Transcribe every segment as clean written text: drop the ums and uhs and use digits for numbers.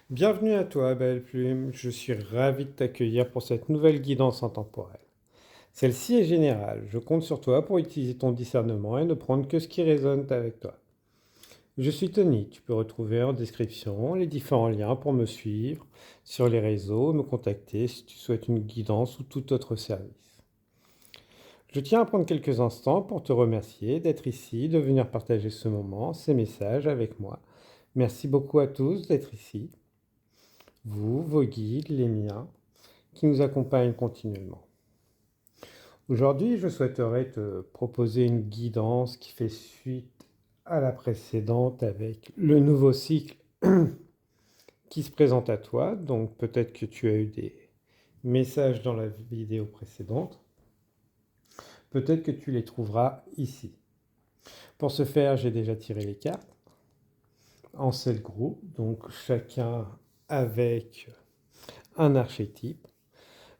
Bienvenue à toi, Belle Plume. Je suis ravi de t'accueillir pour cette nouvelle guidance intemporelle. Celle-ci est générale. Je compte sur toi pour utiliser ton discernement et ne prendre que ce qui résonne avec toi. Je suis Tony. Tu peux retrouver en description les différents liens pour me suivre sur les réseaux, me contacter si tu souhaites une guidance ou tout autre service. Je tiens à prendre quelques instants pour te remercier d'être ici, de venir partager ce moment, ces messages avec moi. Merci beaucoup à tous d'être ici. Vous, vos guides, les miens, qui nous accompagnent continuellement. Aujourd'hui, je souhaiterais te proposer une guidance qui fait suite à la précédente avec le nouveau cycle qui se présente à toi. Donc peut-être que tu as eu des messages dans la vidéo précédente. Peut-être que tu les trouveras ici. Pour ce faire, j'ai déjà tiré les cartes en 7 groupes, donc chacun avec un archétype.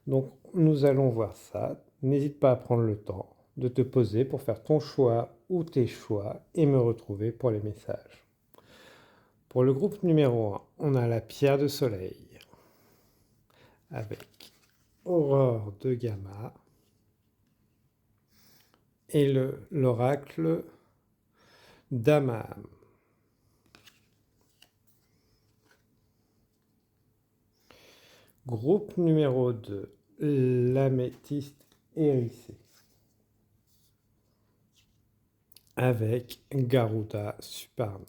Donc nous allons voir ça. N'hésite pas à prendre le temps de te poser pour faire ton choix ou tes choix et me retrouver pour les messages. Pour le groupe numéro 1, on a la pierre de soleil avec Aurore de Gamma et l'oracle d'Amam. Groupe numéro 2, l'améthyste hérissée avec Garuda Suparna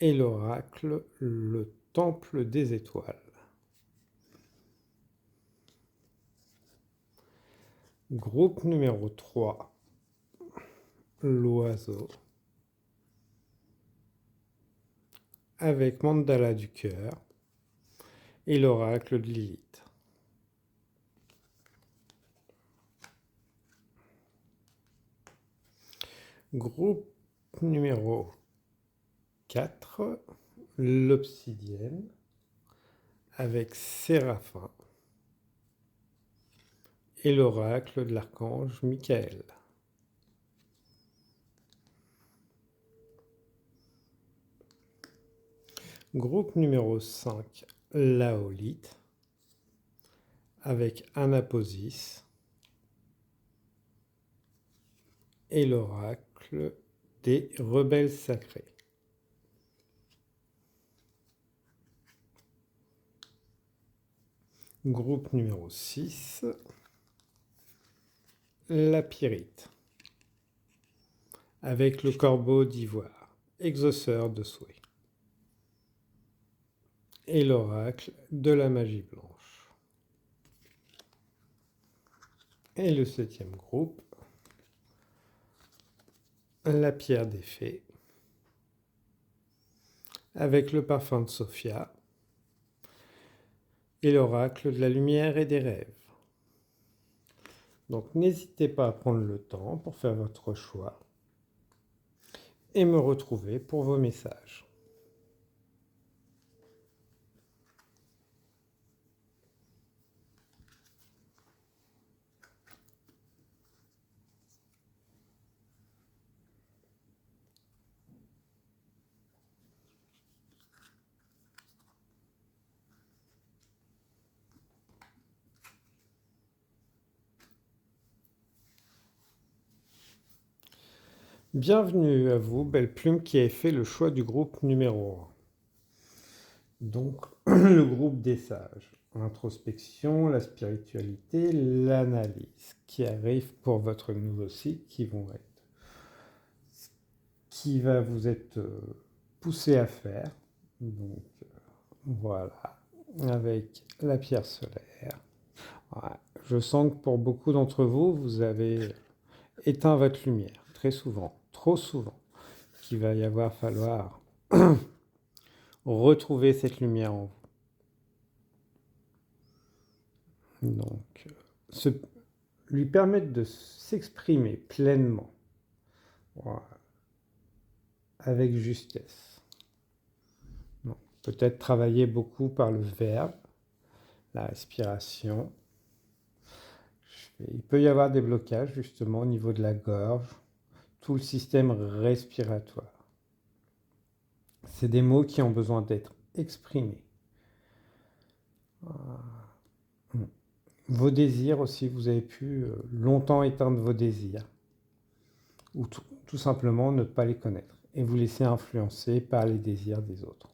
et l'oracle le temple des étoiles. Groupe numéro 3, l'oiseau avec Mandala du cœur et l'oracle de Lilith. Groupe numéro 4, l'obsidienne avec Séraphin et l'oracle de l'archange Michael. Groupe numéro 5, l'aolite avec Anaposis et l'oracle des rebelles sacrés. Groupe numéro 6, la pyrite avec le corbeau d'ivoire, exauceur de souhait, et l'oracle de la magie blanche. Et le 7e groupe, la pierre des fées avec le parfum de Sophia et l'oracle de la lumière et des rêves. Donc n'hésitez pas à prendre le temps pour faire votre choix et me retrouver pour vos messages. Bienvenue à vous, Belle Plume, qui avez fait le choix du groupe numéro 1. Donc, le groupe des sages. L'introspection, la spiritualité, l'analyse qui arrive pour votre nouveau cycle qui va vous être poussé à faire. Donc, voilà, avec la pierre solaire. Ouais. Je sens que pour beaucoup d'entre vous, vous avez éteint votre lumière, très souvent, trop souvent, qu'il va y avoir falloir retrouver cette lumière en vous. Donc, lui permettre de s'exprimer pleinement, voilà, avec justesse. Peut-être travailler beaucoup par le verbe, la respiration. Il peut y avoir des blocages justement au niveau de la gorge, tout le système respiratoire. C'est des mots qui ont besoin d'être exprimer. Vos désirs aussi, vous avez pu longtemps éteindre vos désirs, ou tout simplement ne pas les connaître, et vous laisser influencer par les désirs des autres.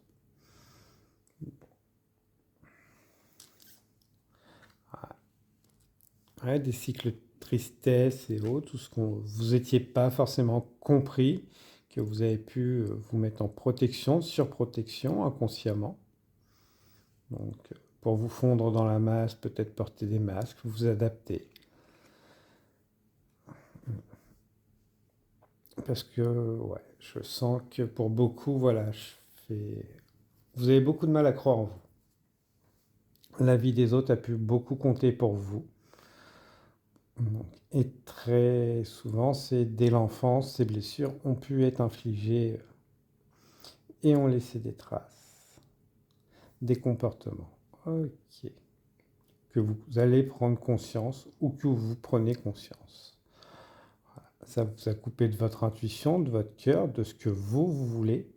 Ouais, des cycles de tristesse et autres, tout ce que vous n'étiez pas forcément compris, que vous avez pu vous mettre en protection, surprotection inconsciemment. Donc, pour vous fondre dans la masse, peut-être porter des masques, vous adapter. Parce que, ouais, je sens que pour beaucoup, voilà, vous avez beaucoup de mal à croire en vous. La vie des autres a pu beaucoup compter pour vous. Et très souvent, c'est dès l'enfance, ces blessures ont pu être infligées et ont laissé des traces, des comportements. Ok. Que vous allez prendre conscience ou que vous prenez conscience. Ça vous a coupé de votre intuition, de votre cœur, de ce que vous voulez.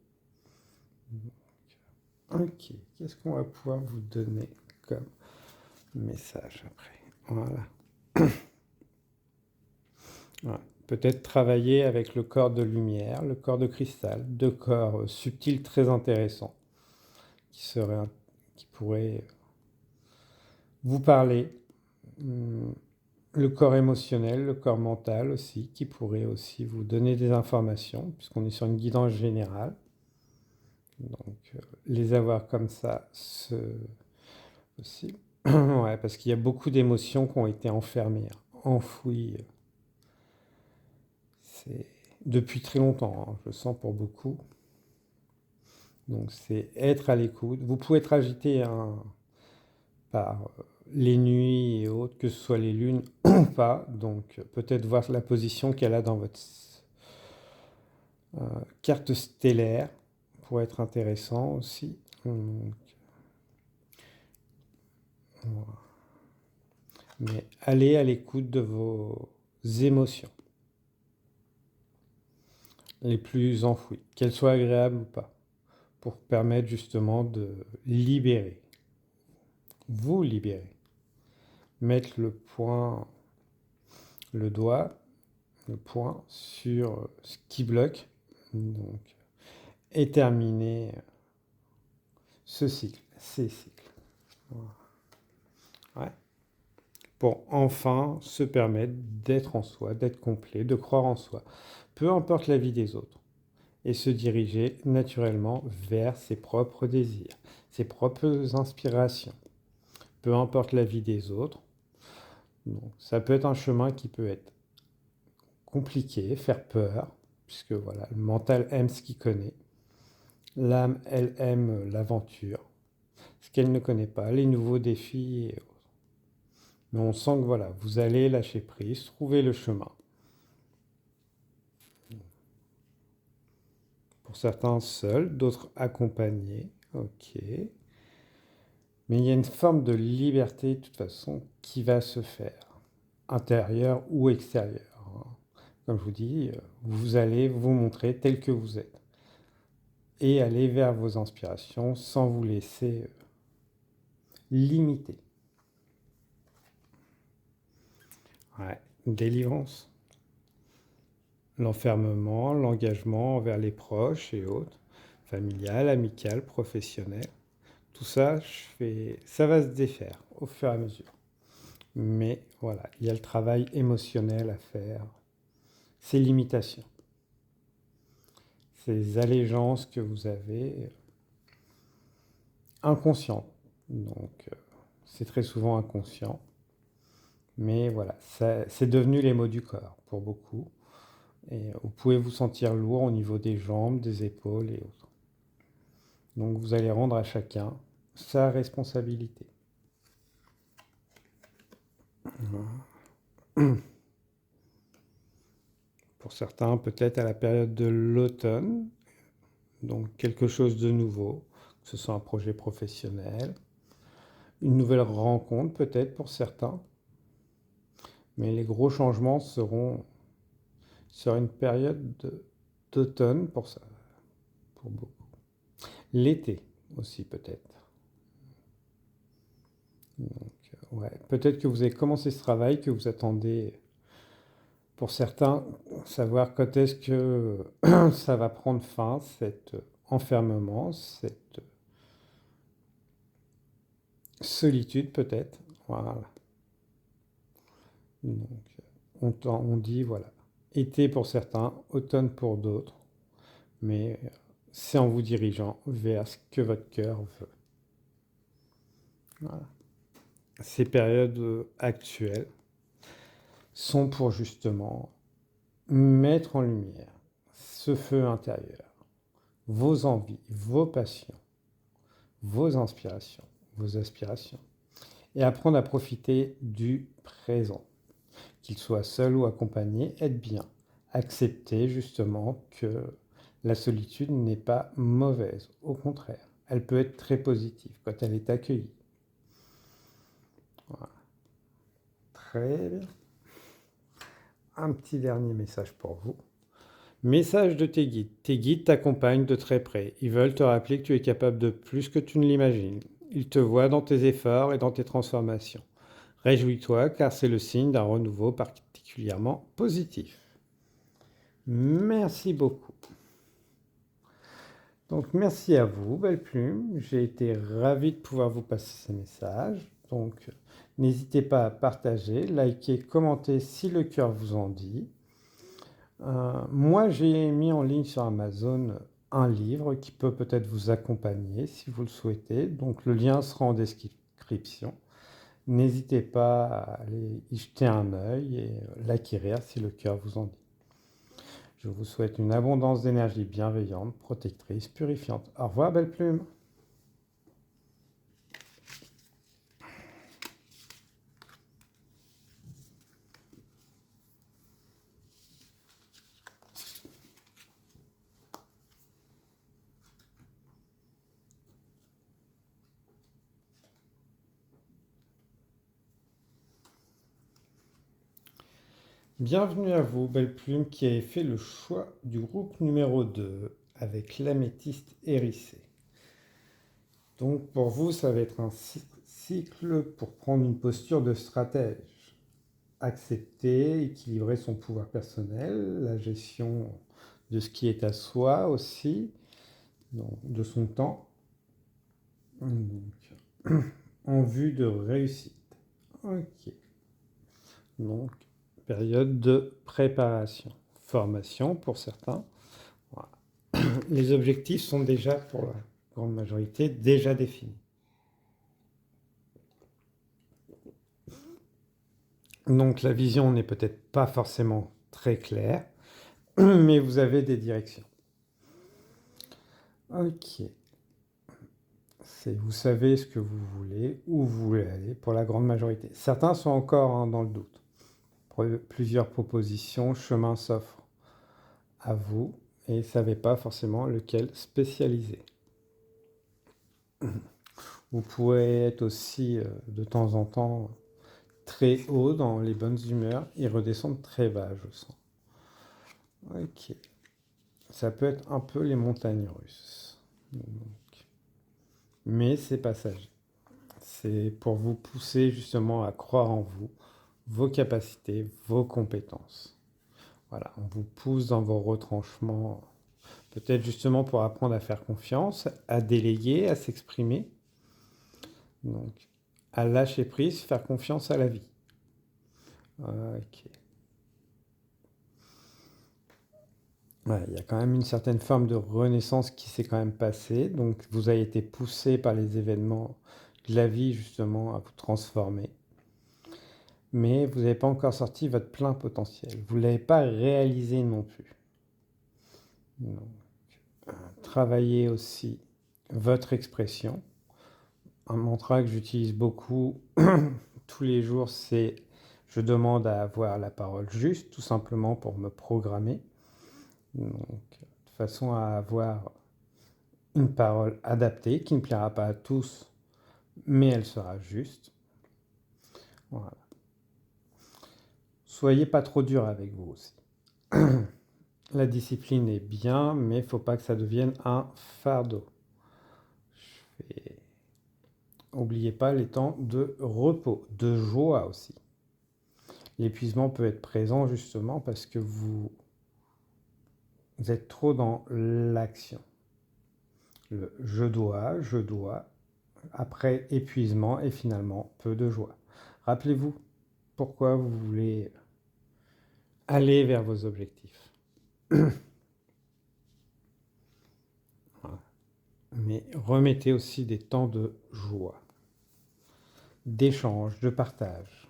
Ok, qu'est-ce qu'on va pouvoir vous donner comme message après? Voilà. Ouais. Peut-être travailler avec le corps de lumière, le corps de cristal, deux corps subtils très intéressants qui pourraient vous parler. Le corps émotionnel, le corps mental aussi, qui pourrait aussi vous donner des informations, puisqu'on est sur une guidance générale. Donc, les avoir comme ça, aussi. Ouais, parce qu'il y a beaucoup d'émotions qui ont été enfermées, enfouies. C'est depuis très longtemps, hein, je le sens pour beaucoup. Donc, c'est être à l'écoute. Vous pouvez être agité par les nuits et autres, que ce soit les lunes ou pas. Donc, peut-être voir la position qu'elle a dans votre carte stellaire pourrait être intéressant aussi. Donc, voilà. Mais allez à l'écoute de vos émotions les plus enfouies, qu'elles soient agréables ou pas, pour permettre justement de libérer, vous libérer, mettre le doigt, le point sur ce qui bloque, donc, et terminer ces cycles. Ouais. Pour enfin se permettre d'être en soi, d'être complet, de croire en soi, peu importe la vie des autres, et se diriger naturellement vers ses propres désirs, ses propres inspirations, peu importe la vie des autres. Donc, ça peut être un chemin qui peut être compliqué, faire peur, puisque voilà, le mental aime ce qu'il connaît, l'âme, elle aime l'aventure, ce qu'elle ne connaît pas, les nouveaux défis et autres. Mais on sent que voilà, vous allez lâcher prise, trouver le chemin. Pour certains seuls, d'autres accompagnés. Ok. Mais il y a une forme de liberté, de toute façon, qui va se faire, intérieure ou extérieure, hein. Comme je vous dis, vous allez vous montrer tel que vous êtes et aller vers vos inspirations sans vous laisser limiter. Ouais. Délivrance. L'enfermement, l'engagement envers les proches et autres, familial, amical, professionnel. Tout ça, ça va se défaire au fur et à mesure. Mais voilà, il y a le travail émotionnel à faire, ces limitations, ces allégeances que vous avez inconscientes. Donc, c'est très souvent inconscient. Mais voilà, c'est devenu les maux du corps pour beaucoup. Et vous pouvez vous sentir lourd au niveau des jambes, des épaules et autres. Donc, vous allez rendre à chacun sa responsabilité. Pour certains, peut-être à la période de l'automne, donc quelque chose de nouveau, que ce soit un projet professionnel, une nouvelle rencontre peut-être pour certains, mais les gros changements seront sur une période d'automne pour ça, pour beaucoup. L'été, aussi peut-être. Donc, ouais. Peut-être que vous avez commencé ce travail, que vous attendez, pour certains, savoir quand est-ce que ça va prendre fin, cet enfermement, cette solitude peut-être. Voilà. Donc, on dit, voilà, été pour certains, automne pour d'autres, mais c'est en vous dirigeant vers ce que votre cœur veut. Voilà. Ces périodes actuelles sont pour justement mettre en lumière ce feu intérieur, vos envies, vos passions, vos inspirations, vos aspirations, et apprendre à profiter du présent. Qu'il soit seul ou accompagné, être bien. Accepter justement que la solitude n'est pas mauvaise, au contraire, elle peut être très positive quand elle est accueillie. Voilà. Très bien. Un petit dernier message pour vous. Message de tes guides. Tes guides t'accompagnent de très près. Ils veulent te rappeler que tu es capable de plus que tu ne l'imagines. Ils te voient dans tes efforts et dans tes transformations. Réjouis-toi car c'est le signe d'un renouveau particulièrement positif. Merci beaucoup. Donc merci à vous, Belle Plume. J'ai été ravi de pouvoir vous passer ces messages. Donc n'hésitez pas à partager, liker, commenter si le cœur vous en dit. Moi, j'ai mis en ligne sur Amazon un livre qui peut peut-être vous accompagner si vous le souhaitez. Donc le lien sera en description. N'hésitez pas à aller y jeter un œil et l'acquérir si le cœur vous en dit. Je vous souhaite une abondance d'énergie bienveillante, protectrice, purifiante. Au revoir, Belle Plume. Bienvenue à vous, Belle Plume, qui avez fait le choix du groupe numéro 2 avec l'améthyste hérissée. Donc pour vous, ça va être un cycle pour prendre une posture de stratège. Accepter, équilibrer son pouvoir personnel, la gestion de ce qui est à soi aussi, donc de son temps, donc, en vue de réussite. Ok. Donc, période de préparation, formation pour certains. Voilà. Les objectifs sont déjà, pour la grande majorité, déjà définis. Donc la vision n'est peut-être pas forcément très claire, mais vous avez des directions. Ok. Vous savez ce que vous voulez, où vous voulez aller, pour la grande majorité. Certains sont encore dans le doute. Plusieurs propositions, chemins s'offrent à vous et ne savez pas forcément lequel spécialiser. Vous pouvez être aussi de temps en temps très haut dans les bonnes humeurs et redescendre très bas, je sens. Ok. Ça peut être un peu les montagnes russes. Donc, mais c'est passager. C'est pour vous pousser justement à croire en vous, vos capacités, vos compétences. Voilà, on vous pousse dans vos retranchements, peut-être justement pour apprendre à faire confiance, à déléguer, à s'exprimer. Donc, à lâcher prise, faire confiance à la vie. Ok. Ouais, il y a quand même une certaine forme de renaissance qui s'est quand même passée. Donc, vous avez été poussé par les événements de la vie justement à vous transformer. Mais vous n'avez pas encore sorti votre plein potentiel. Vous ne l'avez pas réalisé non plus. Donc, travaillez aussi votre expression. Un mantra que j'utilise beaucoup tous les jours, c'est je demande à avoir la parole juste, tout simplement pour me programmer. Donc, de façon à avoir une parole adaptée qui ne plaira pas à tous, mais elle sera juste. Voilà. Soyez pas trop dur avec vous aussi. La discipline est bien, mais il ne faut pas que ça devienne un fardeau. Et n'oubliez pas les temps de repos, de joie aussi. L'épuisement peut être présent justement parce que vous êtes trop dans l'action. Le je dois, après épuisement et finalement peu de joie. Rappelez-vous pourquoi vous voulez aller vers vos objectifs. Voilà. Mais remettez aussi des temps de joie, d'échange, de partage.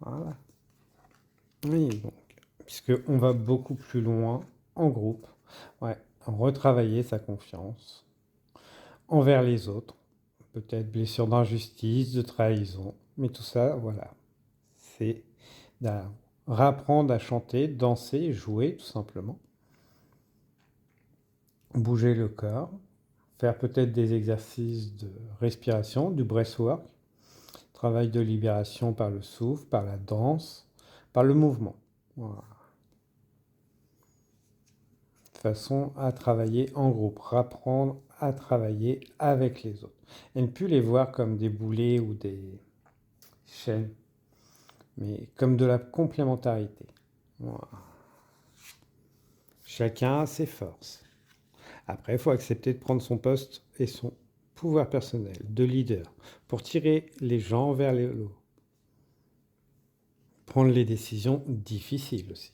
Voilà. Oui, donc, puisqu'on va beaucoup plus loin en groupe, ouais, retravailler sa confiance envers les autres, peut-être blessure d'injustice, de trahison, mais tout ça, voilà, c'est réapprendre à chanter, danser, jouer tout simplement, bouger le corps, faire peut-être des exercices de respiration, du breathwork, travail de libération par le souffle, par la danse, par le mouvement. Voilà. Façon à travailler en groupe, apprendre à travailler avec les autres. Et ne plus les voir comme des boulets ou des chaînes, mais comme de la complémentarité. Voilà. Chacun a ses forces. Après, il faut accepter de prendre son poste et son pouvoir personnel de leader pour tirer les gens vers le haut. Prendre les décisions difficiles aussi.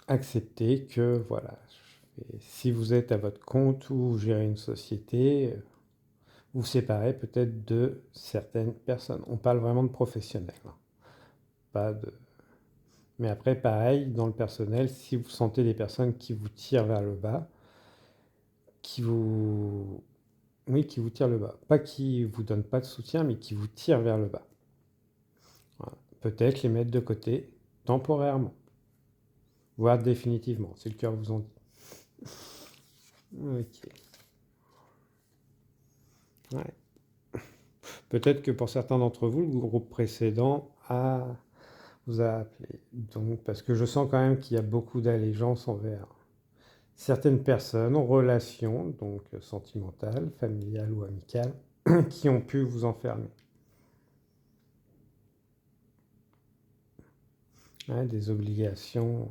Accepter que, voilà, si vous êtes à votre compte ou vous gérez une société, vous séparez peut-être de certaines personnes. On parle vraiment de professionnels, hein. Pas de... Mais après, pareil, dans le personnel, si vous sentez des personnes qui vous tirent vers le bas, qui vous... Oui, qui vous tirent le bas. Pas qui vous donnent pas de soutien, mais qui vous tirent vers le bas. Voilà. Peut-être les mettre de côté temporairement, voire définitivement, si le cœur vous en dit. Ok. Ouais. Peut-être que pour certains d'entre vous, le groupe précédent vous a appelé. Donc, parce que je sens quand même qu'il y a beaucoup d'allégeance envers certaines personnes, relations, donc sentimentales, familiales ou amicales, qui ont pu vous enfermer. Ouais, des obligations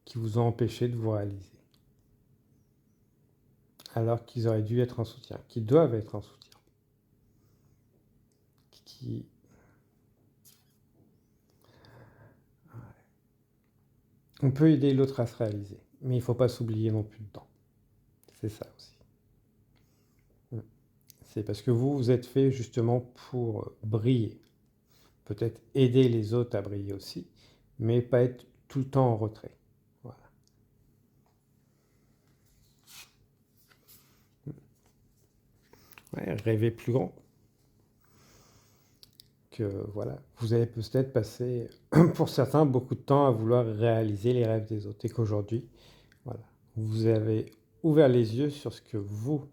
qui vous ont empêché de vous réaliser. Alors qu'ils auraient dû être un soutien, qu'ils doivent être un soutien. Qui... On peut aider l'autre à se réaliser, mais il ne faut pas s'oublier non plus dedans. C'est ça aussi. C'est parce que vous êtes fait justement pour briller. Peut-être aider les autres à briller aussi, mais pas être tout le temps en retrait. Voilà. Ouais, rêver plus grand. Que voilà, vous avez peut-être passé, pour certains, beaucoup de temps à vouloir réaliser les rêves des autres, et qu'aujourd'hui, voilà, vous avez ouvert les yeux sur ce que vous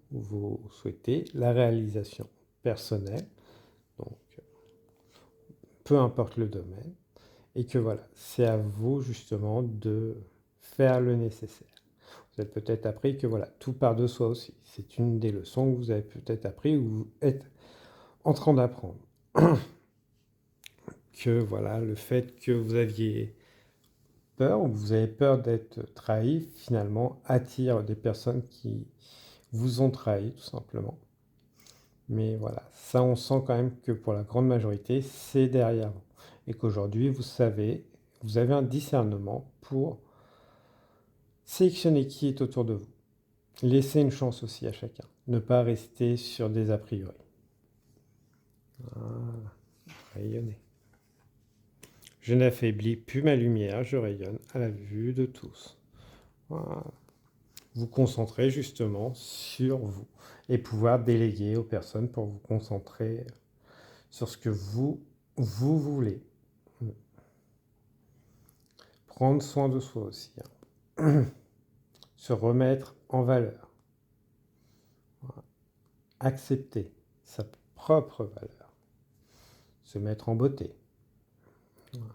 souhaitez, la réalisation personnelle, donc peu importe le domaine, et que voilà, c'est à vous justement de faire le nécessaire. Vous avez peut-être appris que voilà, tout part de soi aussi. C'est une des leçons que vous avez peut-être appris ou vous êtes en train d'apprendre. Que voilà, le fait que vous aviez peur ou vous avez peur d'être trahi, finalement, attire des personnes qui vous ont trahi, tout simplement. Mais voilà, ça, on sent quand même que pour la grande majorité, c'est derrière vous. Et qu'aujourd'hui, vous savez, vous avez un discernement pour sélectionner qui est autour de vous. Laissez une chance aussi à chacun. Ne pas rester sur des a priori. Ah, rayonnez. Je n'affaiblis plus ma lumière, je rayonne à la vue de tous. Voilà. Vous concentrer justement sur vous et pouvoir déléguer aux personnes pour vous concentrer sur ce que vous voulez. Prendre soin de soi aussi, hein. Se remettre en valeur. Voilà. Accepter sa propre valeur. Se mettre en beauté. Voilà.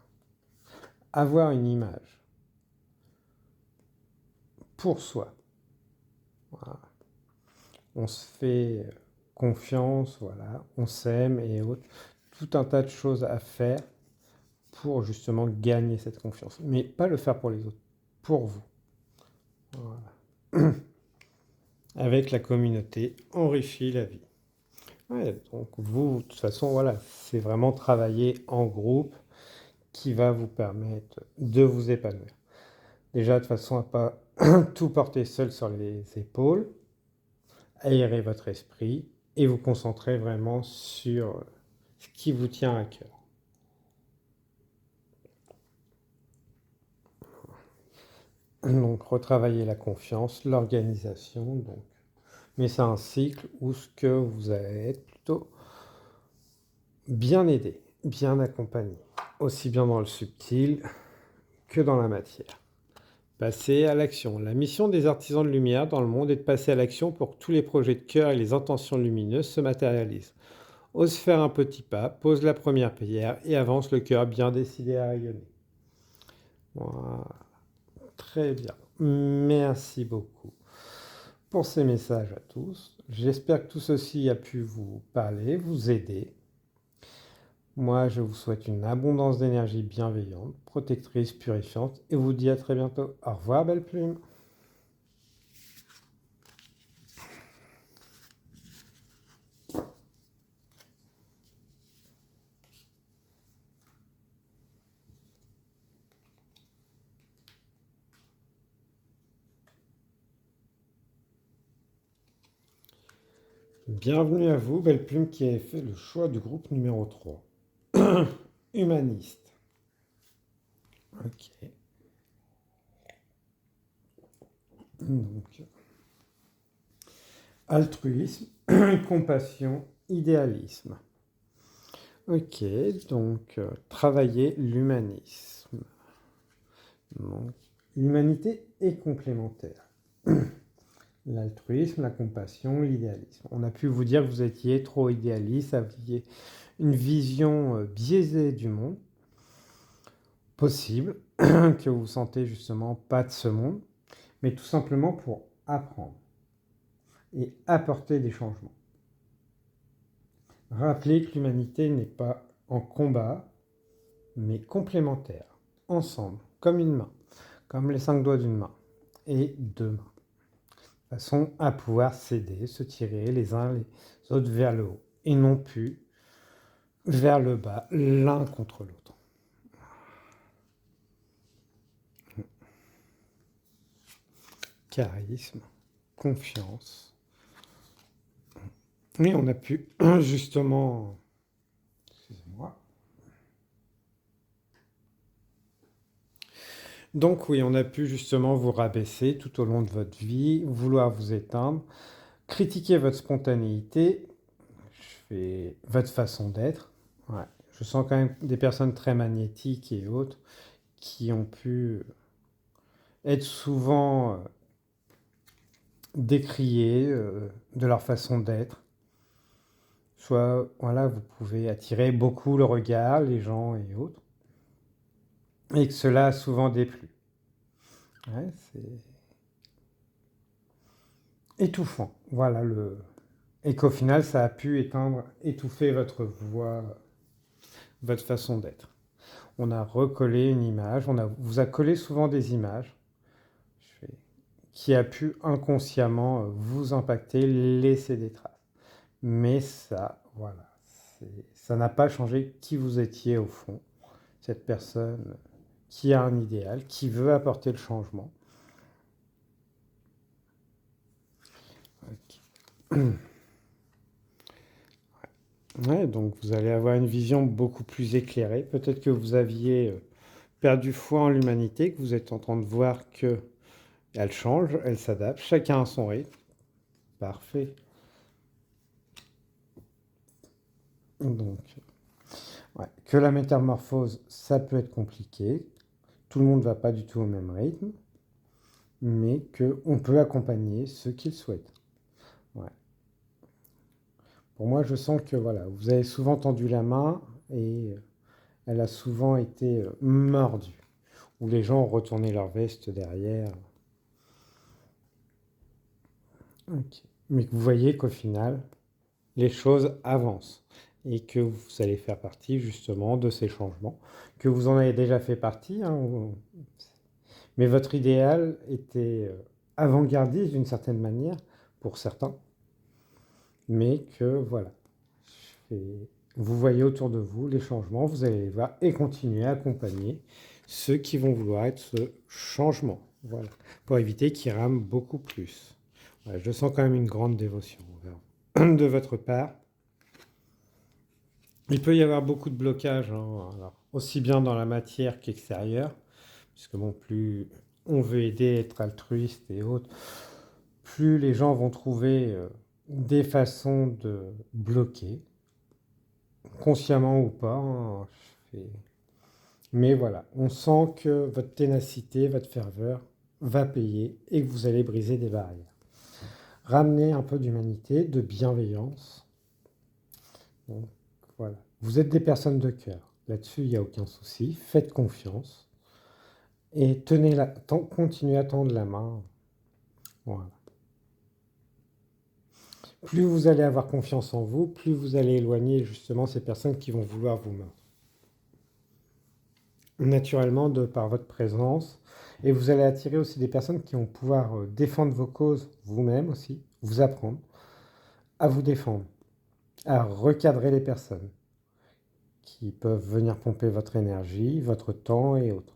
Avoir une image pour soi, on se fait confiance, voilà, on s'aime et autres. Tout un tas de choses à faire pour justement gagner cette confiance. Mais pas le faire pour les autres, pour vous. Voilà. Avec la communauté, enrichit la vie. Ouais, donc vous, de toute façon, voilà, c'est vraiment travailler en groupe qui va vous permettre de vous épanouir. Déjà, de façon à pas tout porter seul sur les épaules, aérer votre esprit et vous concentrer vraiment sur ce qui vous tient à cœur. Donc, retravailler la confiance, l'organisation, donc. Mais c'est un cycle où ce que vous allez être plutôt bien aidé, bien accompagné, aussi bien dans le subtil que dans la matière. Passer à l'action. La mission des artisans de lumière dans le monde est de passer à l'action pour que tous les projets de cœur et les intentions lumineuses se matérialisent. Ose faire un petit pas, pose la première pierre et avance le cœur bien décidé à rayonner. Voilà. Très bien. Merci beaucoup pour ces messages à tous. J'espère que tout ceci a pu vous parler, vous aider. Moi, je vous souhaite une abondance d'énergie bienveillante, protectrice, purifiante, et vous dis à très bientôt. Au revoir, belle plume. Bienvenue à vous, belle plume, qui avez fait le choix du groupe numéro 3. Humaniste. Ok. Donc, altruisme, compassion, idéalisme. Ok, donc travailler l'humanisme. Donc, l'humanité est complémentaire. L'altruisme, la compassion, l'idéalisme. On a pu vous dire que vous étiez trop idéaliste, aviez une vision biaisée du monde, possible, que vous sentez justement pas de ce monde, mais tout simplement pour apprendre et apporter des changements. Rappelez que l'humanité n'est pas en combat, mais complémentaire, ensemble, comme une main, comme les 5 doigts d'une main et 2 mains, de façon à pouvoir s'aider, se tirer les uns les autres vers le haut, et non plus vers le bas, l'un contre l'autre. Charisme, confiance. Et on a pu justement, excusez-moi, donc oui, on a pu justement vous rabaisser tout au long de votre vie, vouloir vous éteindre, critiquer votre spontanéité, votre façon d'être. Ouais. Je sens quand même des personnes très magnétiques et autres qui ont pu être souvent décriées de leur façon d'être. Soit, voilà, vous pouvez attirer beaucoup le regard, les gens et autres, et que cela a souvent déplu. Ouais, c'est étouffant. Voilà et qu'au final, ça a pu étouffer votre voix, votre façon d'être. On a recollé une image, vous a collé souvent des images qui a pu inconsciemment vous impacter, laisser des traces. Mais ça, voilà, ça n'a pas changé qui vous étiez au fond. Cette personne qui a un idéal, qui veut apporter le changement. Okay. Ouais, donc vous allez avoir une vision beaucoup plus éclairée. Peut-être que vous aviez perdu foi en l'humanité, que vous êtes en train de voir que elle change, elle s'adapte, chacun a son rythme. Parfait. Donc, ouais, que la métamorphose, ça peut être compliqué. Tout le monde ne va pas du tout au même rythme, mais qu'on peut accompagner ceux qui le souhaitent. Ouais. Pour moi, je sens que voilà, vous avez souvent tendu la main et elle a souvent été mordue, où les gens ont retourné leur veste derrière. Ok. mais que vous voyez qu'au final, les choses avancent et que vous allez faire partie justement de ces changements, que vous en avez déjà fait partie, hein, mais votre idéal était avant-gardiste d'une certaine manière pour certains, mais que voilà, vous voyez autour de vous les changements, vous allez les voir et continuer à accompagner ceux qui vont vouloir être ce changement, voilà, pour éviter qu'ils rament beaucoup plus. Voilà, je sens quand même une grande dévotion envers de votre part. Il peut y avoir beaucoup de blocages, hein, alors, aussi bien dans la matière qu'extérieure, puisque bon, plus on veut aider, être altruiste et autres, plus les gens vont trouver des façons de bloquer, consciemment ou pas, hein. Mais voilà, on sent que votre ténacité, votre ferveur va payer et que vous allez briser des barrières. Ramener un peu d'humanité, de bienveillance. Donc, voilà. Vous êtes des personnes de cœur. Là-dessus, il n'y a aucun souci. Faites confiance et continuez à tendre la main. Voilà. Plus vous allez avoir confiance en vous, plus vous allez éloigner justement ces personnes qui vont vouloir vous mordre. Naturellement, de par votre présence, et vous allez attirer aussi des personnes qui vont pouvoir défendre vos causes vous-même aussi, vous apprendre à vous défendre, à recadrer les personnes qui peuvent venir pomper votre énergie, votre temps et autres.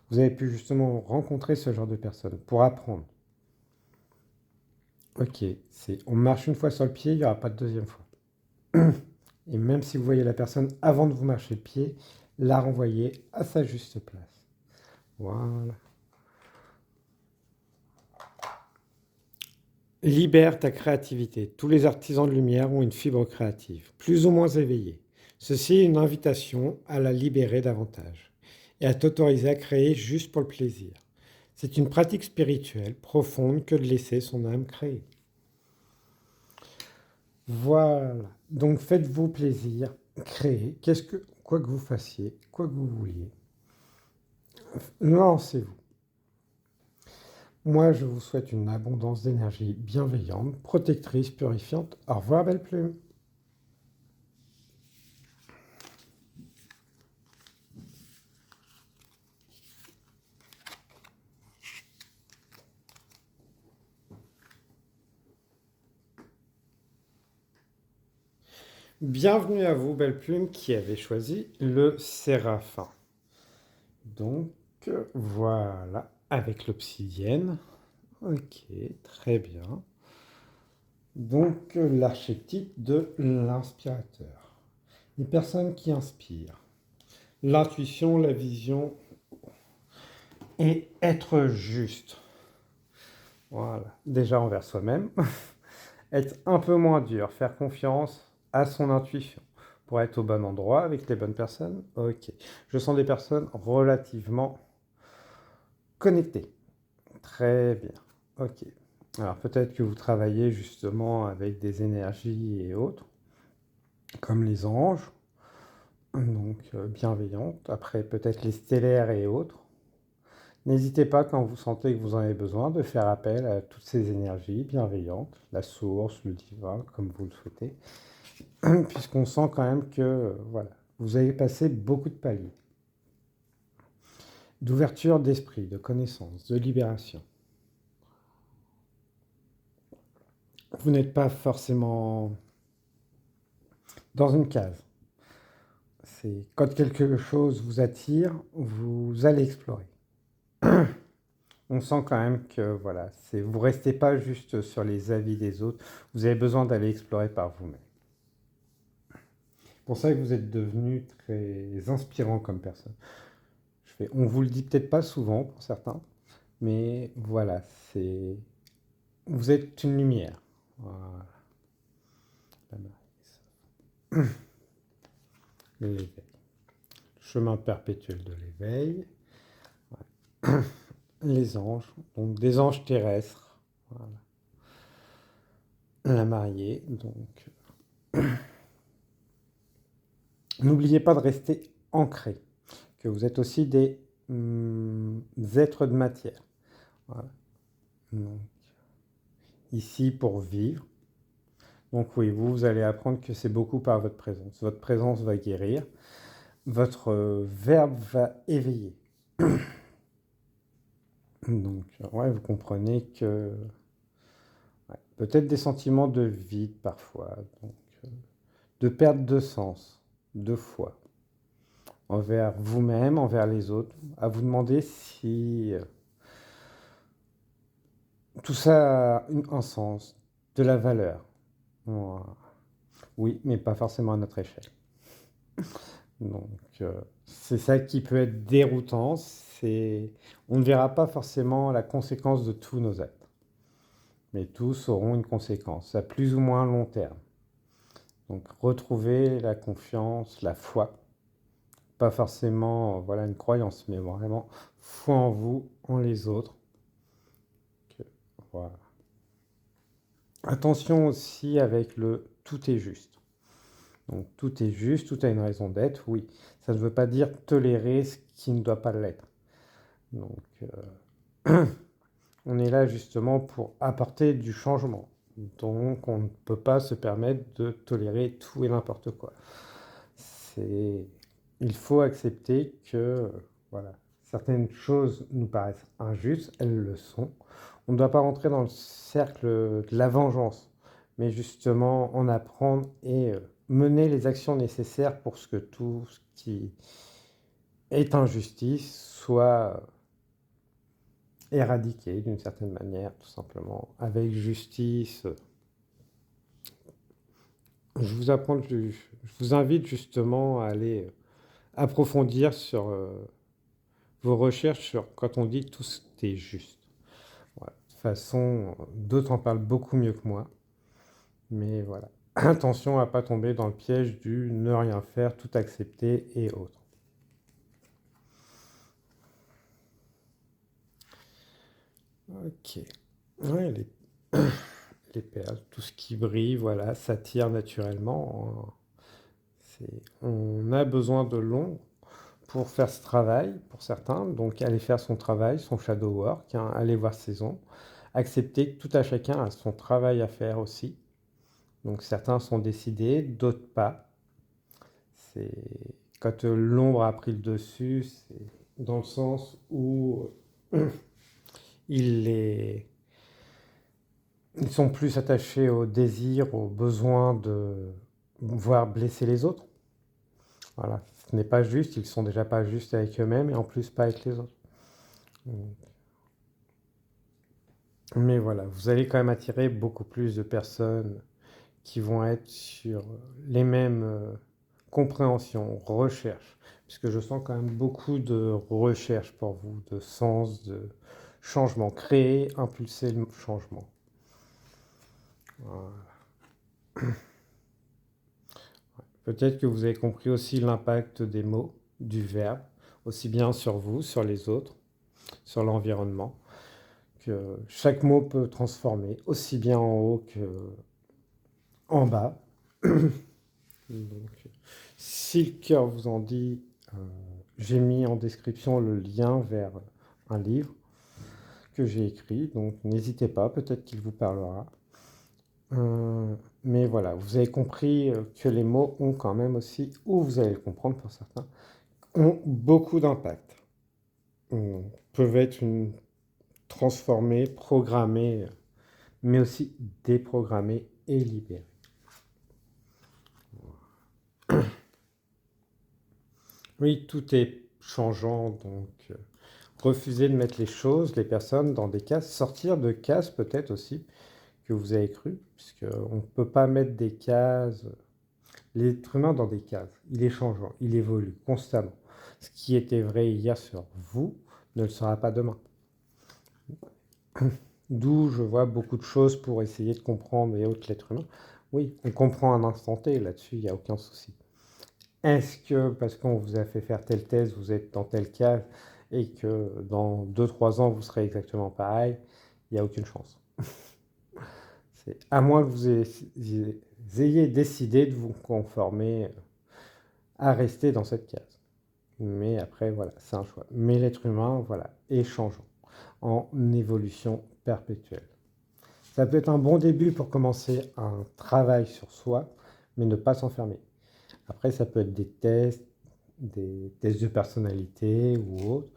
Vous avez pu justement rencontrer ce genre de personnes pour apprendre. Ok, on marche une fois sur le pied, il n'y aura pas de deuxième fois. Et même si vous voyez la personne avant de vous marcher le pied, la renvoyer à sa juste place. Voilà. Libère ta créativité. Tous les artisans de lumière ont une fibre créative, plus ou moins éveillée. Ceci est une invitation à la libérer davantage et à t'autoriser à créer juste pour le plaisir. C'est une pratique spirituelle profonde que de laisser son âme créer. Voilà. Donc faites-vous plaisir, créez. Quoi que vous fassiez, quoi que vous vouliez, lancez-vous. Moi, je vous souhaite une abondance d'énergie bienveillante, protectrice, purifiante. Au revoir, belle plume. Bienvenue à vous, belle plume, qui avez choisi le séraphin. Donc, voilà, avec l'obsidienne. Ok, très bien. Donc, l'archétype de l'inspirateur. Les personnes qui inspirent. L'intuition, la vision et être juste. Voilà, déjà envers soi-même. Être un peu moins dur, faire confiance à son intuition pour être au bon endroit avec les bonnes personnes. Ok, je sens des personnes relativement connectées. Très bien. Ok. Alors peut-être que vous travaillez justement avec des énergies et autres, comme les anges, donc bienveillantes. Après peut-être les stellaires et autres. N'hésitez pas quand vous sentez que vous en avez besoin de faire appel à toutes ces énergies bienveillantes, la source, le divin, comme vous le souhaitez, puisqu'on sent quand même que voilà, vous avez passé beaucoup de paliers d'ouverture d'esprit, de connaissance, de libération. Vous n'êtes pas forcément dans une case. C'est quand quelque chose vous attire, vous allez explorer. On sent quand même que voilà, vous restez pas juste sur les avis des autres, vous avez besoin d'aller explorer par vous-même. C'est pour ça que vous êtes devenu très inspirant comme personne. On vous le dit peut-être pas souvent pour certains, mais voilà, vous êtes une lumière. Voilà. L'éveil. Chemin perpétuel de l'éveil. Ouais. Les anges, donc des anges terrestres. Voilà. La mariée, donc. N'oubliez pas de rester ancré, que vous êtes aussi des êtres de matière. Voilà. Donc, ici pour vivre. Donc oui, vous allez apprendre que c'est beaucoup par votre présence. Votre présence va guérir, votre verbe va éveiller. Donc ouais, vous comprenez que ouais, peut-être des sentiments de vide parfois, donc, de perte de sens, de foi, envers vous-même, envers les autres, à vous demander si tout ça a un sens, de la valeur. Voilà. Oui, mais pas forcément à notre échelle. Donc, c'est ça qui peut être déroutant, c'est on ne verra pas forcément la conséquence de tous nos actes, mais tous auront une conséquence, à plus ou moins long terme. Donc, retrouver la confiance, la foi, pas forcément voilà, une croyance, mais vraiment foi en vous, en les autres. Que- voilà. Attention aussi avec le tout est juste. Donc tout est juste, tout a une raison d'être, oui. Ça ne veut pas dire tolérer ce qui ne doit pas l'être. Donc on est là justement pour apporter du changement. Donc on ne peut pas se permettre de tolérer tout et n'importe quoi. C'est... Il faut accepter que voilà, certaines choses nous paraissent injustes, elles le sont. On ne doit pas rentrer dans le cercle de la vengeance, mais justement en apprendre et mener les actions nécessaires pour que tout ce qui est injustice soit éradiqué d'une certaine manière, tout simplement, avec justice. Je vous invite justement à aller approfondir sur vos recherches sur quand on dit tout est juste. Voilà. De toute façon, d'autres en parlent beaucoup mieux que moi. Mais voilà. Attention à ne pas tomber dans le piège du ne rien faire, tout accepter et autres. Ok. Ouais, les perles, tout ce qui brille, voilà, s'attire naturellement. On a besoin de l'ombre pour faire ce travail, pour certains. Donc, aller faire son travail, son shadow work, hein, aller voir ses ombres. Accepter que tout à chacun a son travail à faire aussi. Donc, certains sont décidés, d'autres pas. C'est quand l'ombre a pris le dessus, c'est dans le sens où ils, les... ils sont plus attachés au désir, au besoin de voir blesser les autres. Voilà, ce n'est pas juste, ils sont déjà pas justes avec eux-mêmes et en plus pas avec les autres. Mais voilà, vous allez quand même attirer beaucoup plus de personnes qui vont être sur les mêmes compréhensions, recherches, puisque je sens quand même beaucoup de recherches pour vous, de sens, de changement, créer, impulser le changement. Voilà. Peut-être que vous avez compris aussi l'impact des mots, du verbe, aussi bien sur vous, sur les autres, sur l'environnement, que chaque mot peut transformer, aussi bien en haut que en bas. Donc, si le cœur vous en dit, euh, j'ai mis en description le lien vers un livre que j'ai écrit, donc n'hésitez pas, peut-être qu'il vous parlera. Mais voilà, vous avez compris que les mots ont quand même aussi, ou vous allez le comprendre pour certains, ont beaucoup d'impact. Peuvent être transformés, programmés, mais aussi déprogrammés et libérés. Oui, tout est changeant, donc refuser de mettre les choses, les personnes dans des cases, sortir de cases peut-être aussi que vous avez cru, puisqu'on ne peut pas mettre des cases, l'être humain dans des cases. Il est changeant, il évolue constamment. Ce qui était vrai hier sur vous ne le sera pas demain. D'où je vois beaucoup de choses pour essayer de comprendre et autres l'être humain. Oui, on comprend un instant T, là-dessus, il n'y a aucun souci. Est-ce que parce qu'on vous a fait faire telle thèse, vous êtes dans telle case et que dans 2 3 ans, vous serez exactement pareil? Il n'y a aucune chance. C'est à moins que vous ayez décidé de vous conformer à rester dans cette case. Mais après, voilà, c'est un choix. Mais l'être humain, voilà, est changeant, en évolution perpétuelle. Ça peut être un bon début pour commencer un travail sur soi, mais ne pas s'enfermer. Après, ça peut être des tests de personnalité ou autre,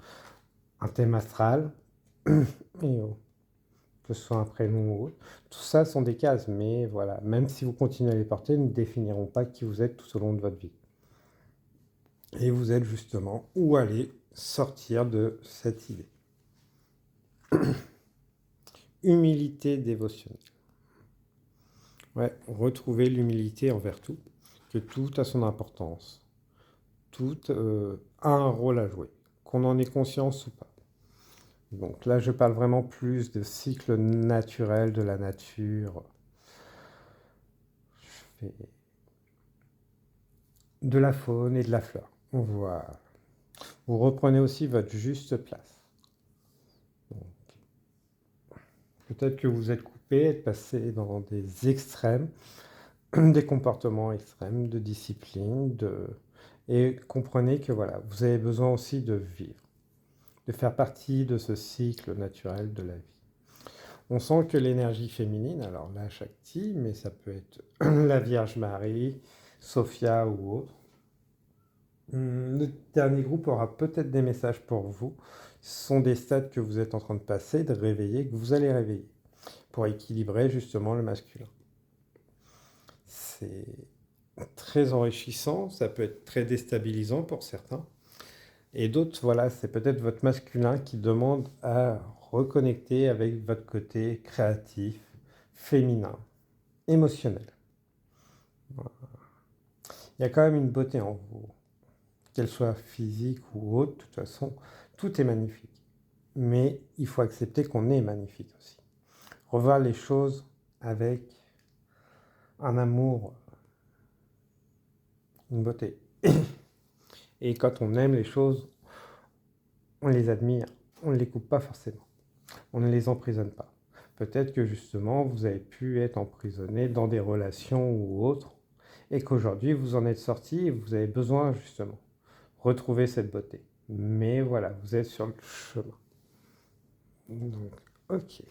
un thème astral, et, que ce soit un prénom ou autre. Tout ça sont des cases, mais voilà, même si vous continuez à les porter, ils ne définiront pas qui vous êtes tout au long de votre vie. Et vous êtes justement où aller sortir de cette idée. Humilité dévotionnelle. Ouais, retrouver l'humilité envers tout, que tout a son importance, tout a un rôle à jouer, qu'on en ait conscience ou pas. Donc là, je parle vraiment plus de cycle naturel de la nature, je fais de la faune et de la flore. Voilà. Vous reprenez aussi votre juste place. Donc, peut-être que vous êtes coupé, êtes passé dans des extrêmes, des comportements extrêmes, de discipline, et comprenez que voilà, vous avez besoin aussi de vivre, de faire partie de ce cycle naturel de la vie. On sent que l'énergie féminine, alors là, Shakti, mais ça peut être la Vierge Marie, Sophia ou autre. Le dernier groupe aura peut-être des messages pour vous. Ce sont des stades que vous êtes en train de passer, de réveiller, que vous allez réveiller, pour équilibrer justement le masculin. C'est très enrichissant, ça peut être très déstabilisant pour certains. Et d'autres, voilà, c'est peut-être votre masculin qui demande à reconnecter avec votre côté créatif, féminin, émotionnel. Il y a quand même une beauté en vous, qu'elle soit physique ou autre, de toute façon, tout est magnifique. Mais il faut accepter qu'on est magnifique aussi. Revoir les choses avec un amour, une beauté. Et quand on aime les choses, on les admire, on ne les coupe pas forcément, on ne les emprisonne pas. Peut-être que justement, vous avez pu être emprisonné dans des relations ou autres, et qu'aujourd'hui, vous en êtes sorti et vous avez besoin justement retrouver cette beauté. Mais voilà, vous êtes sur le chemin. Donc, ok.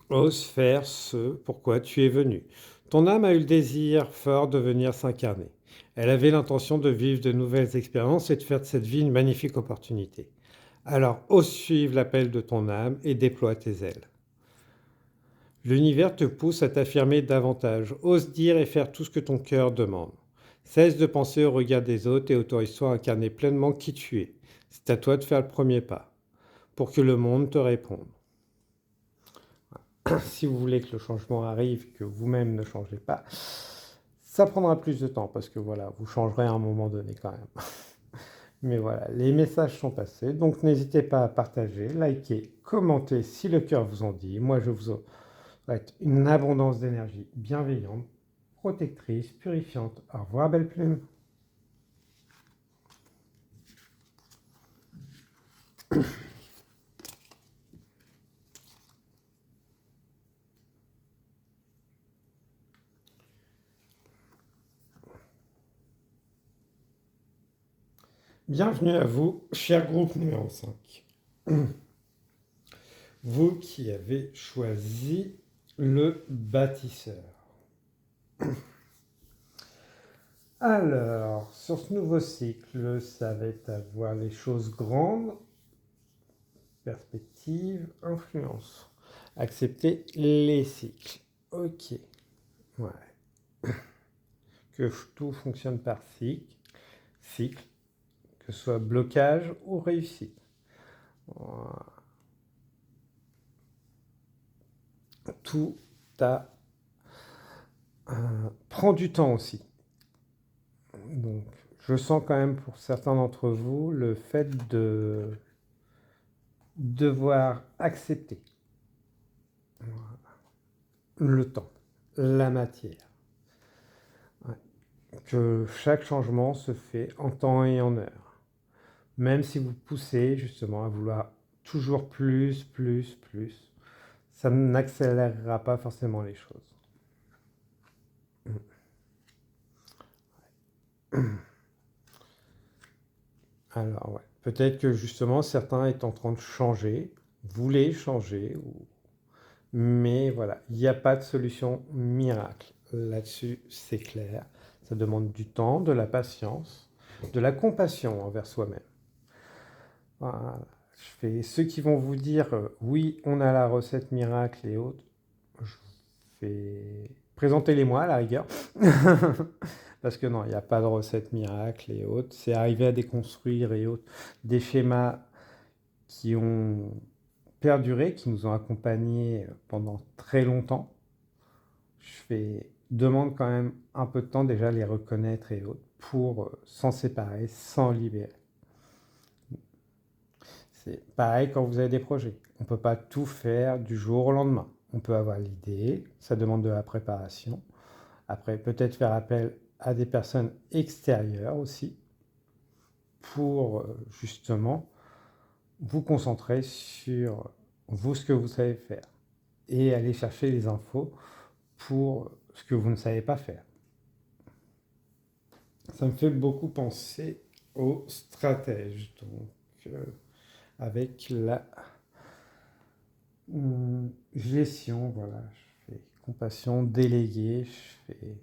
Ose faire ce pourquoi tu es venu. Ton âme a eu le désir fort de venir s'incarner. Elle avait l'intention de vivre de nouvelles expériences et de faire de cette vie une magnifique opportunité. Alors, ose suivre l'appel de ton âme et déploie tes ailes. L'univers te pousse à t'affirmer davantage. Ose dire et faire tout ce que ton cœur demande. Cesse de penser au regard des autres et autorise-toi à incarner pleinement qui tu es. C'est à toi de faire le premier pas pour que le monde te réponde. Si vous voulez que le changement arrive, que vous-même ne changez pas, ça prendra plus de temps parce que voilà, vous changerez à un moment donné quand même. Mais voilà, les messages sont passés, donc n'hésitez pas à partager, liker, commenter si le cœur vous en dit. Moi, je vous souhaite une abondance d'énergie bienveillante, protectrice, purifiante. Au revoir, belle plume. Bienvenue à vous, cher groupe numéro 5. Vous qui avez choisi le bâtisseur. Alors, sur ce nouveau cycle, ça va être à voir les choses grandes, perspective, influence. Accepter les cycles. Ok. Ouais. Que tout fonctionne par cycle, que ce soit blocage ou réussite. Voilà. Tout prend du temps aussi. Donc, je sens quand même pour certains d'entre vous le fait de devoir accepter le temps, la matière. Ouais. Que chaque changement se fait en temps et en heure. Même si vous poussez justement à vouloir toujours plus, ça n'accélérera pas forcément les choses. Alors ouais, peut-être que justement certains est en train de changer, voulez changer, mais voilà, il n'y a pas de solution miracle. Là-dessus, c'est clair. Ça demande du temps, de la patience, de la compassion envers soi-même. Voilà. Je fais ceux qui vont vous dire oui, on a la recette miracle et autres. Je fais présentez-les-moi à la rigueur. Parce que non, il n'y a pas de recette miracle et autres. C'est arriver à déconstruire et autres des schémas qui ont perduré, qui nous ont accompagnés pendant très longtemps. Je fais demande quand même un peu de temps déjà à les reconnaître et autres pour s'en séparer, s'en libérer. C'est pareil quand vous avez des projets. On ne peut pas tout faire du jour au lendemain. On peut avoir l'idée, ça demande de la préparation. Après, peut-être faire appel à des personnes extérieures aussi pour justement vous concentrer sur vous, ce que vous savez faire et aller chercher les infos pour ce que vous ne savez pas faire. Ça me fait beaucoup penser aux stratèges, donc avec la gestion, voilà, je fais compassion, délégué, je fais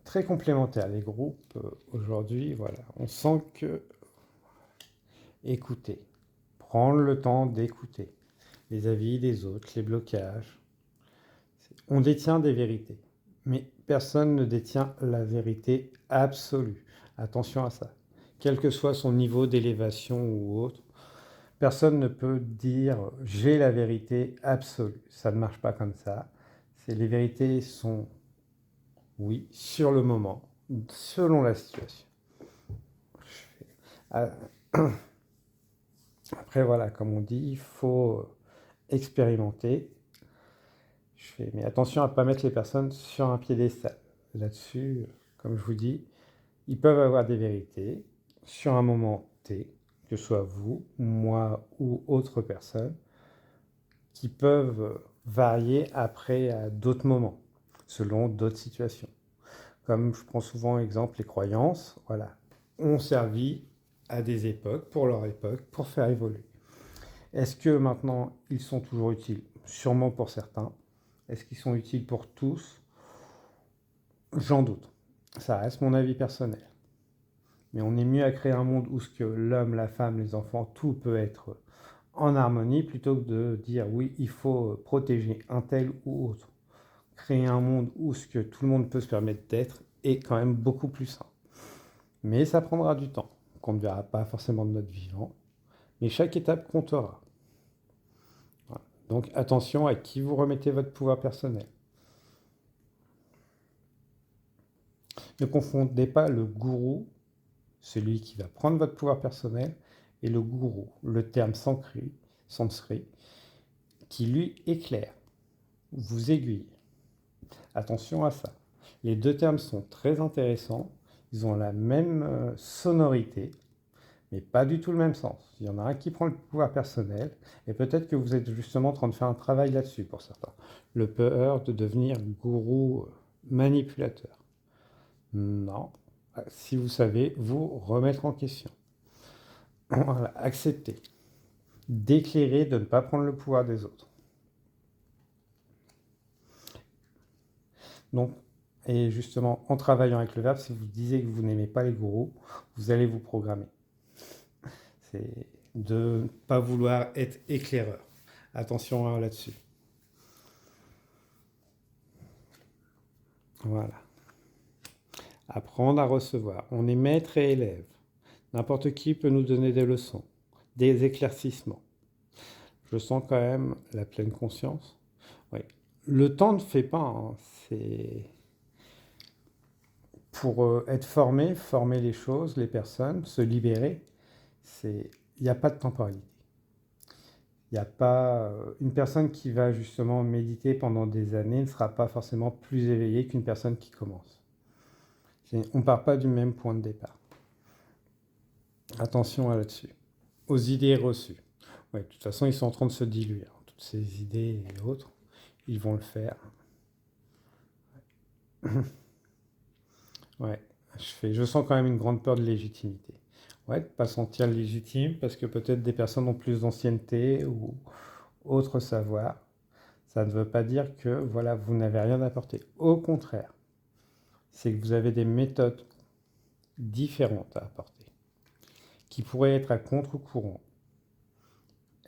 très complémentaire. Les groupes, aujourd'hui, voilà, on sent que écouter, prendre le temps d'écouter les avis des autres, les blocages. On détient des vérités, mais personne ne détient la vérité absolue. Attention à ça. Quel que soit son niveau d'élévation ou autre, personne ne peut dire j'ai la vérité absolue. Ça ne marche pas comme ça. Les vérités sont, oui, sur le moment, selon la situation. Ah, après, voilà, comme on dit, il faut expérimenter. Mais attention à ne pas mettre les personnes sur un piédestal. Là-dessus, comme je vous dis, ils peuvent avoir des vérités sur un moment T, que ce soit vous, moi ou autre personne, qui peuvent varier après à d'autres moments, selon d'autres situations. Comme je prends souvent exemple, les croyances, voilà, ont servi à des époques, pour leur époque, pour faire évoluer. Est-ce que maintenant, ils sont toujours utiles? Sûrement pour certains. Est-ce qu'ils sont utiles pour tous? J'en doute. Ça reste mon avis personnel. Mais on est mieux à créer un monde où ce que l'homme, la femme, les enfants, tout peut être en harmonie plutôt que de dire oui, il faut protéger un tel ou autre. Créer un monde où ce que tout le monde peut se permettre d'être est quand même beaucoup plus sain. Mais ça prendra du temps, qu'on ne verra pas forcément de notre vivant. Mais chaque étape comptera. Voilà. Donc attention à qui vous remettez votre pouvoir personnel. Ne confondez pas le gourou, celui qui va prendre votre pouvoir personnel, et le gourou, le terme sanskrit, qui lui éclaire, vous aiguille. Attention à ça. Les deux termes sont très intéressants, ils ont la même sonorité, mais pas du tout le même sens. Il y en a un qui prend le pouvoir personnel, et peut-être que vous êtes justement en train de faire un travail là-dessus pour certains. Le peur de devenir gourou manipulateur. Non. Si vous savez vous remettre en question. Voilà, accepter. D'éclairer, de ne pas prendre le pouvoir des autres. Donc, et justement, en travaillant avec le verbe, si vous disiez que vous n'aimez pas les gourous, vous allez vous programmer. C'est de ne pas vouloir être éclaireur. Attention là-dessus. Voilà. Apprendre à recevoir. On est maître et élève. N'importe qui peut nous donner des leçons, des éclaircissements. Je sens quand même la pleine conscience. Oui. Le temps ne fait pas, hein. C'est pour être formé, former les choses, les personnes, se libérer. Il n'y a pas de temporalité. Il n'y a pas une personne qui va justement méditer pendant des années ne sera pas forcément plus éveillée qu'une personne qui commence. On ne part pas du même point de départ. Attention là-dessus. Aux idées reçues. Ouais, de toute façon, ils sont en train de se diluer. Toutes ces idées et autres, ils vont le faire. Ouais, je sens quand même une grande peur de légitimité. Ouais, de pas se sentir légitime parce que peut-être des personnes ont plus d'ancienneté ou autre savoir. Ça ne veut pas dire que voilà, vous n'avez rien apporté. Au contraire, c'est que vous avez des méthodes différentes à apporter, qui pourraient être à contre-courant,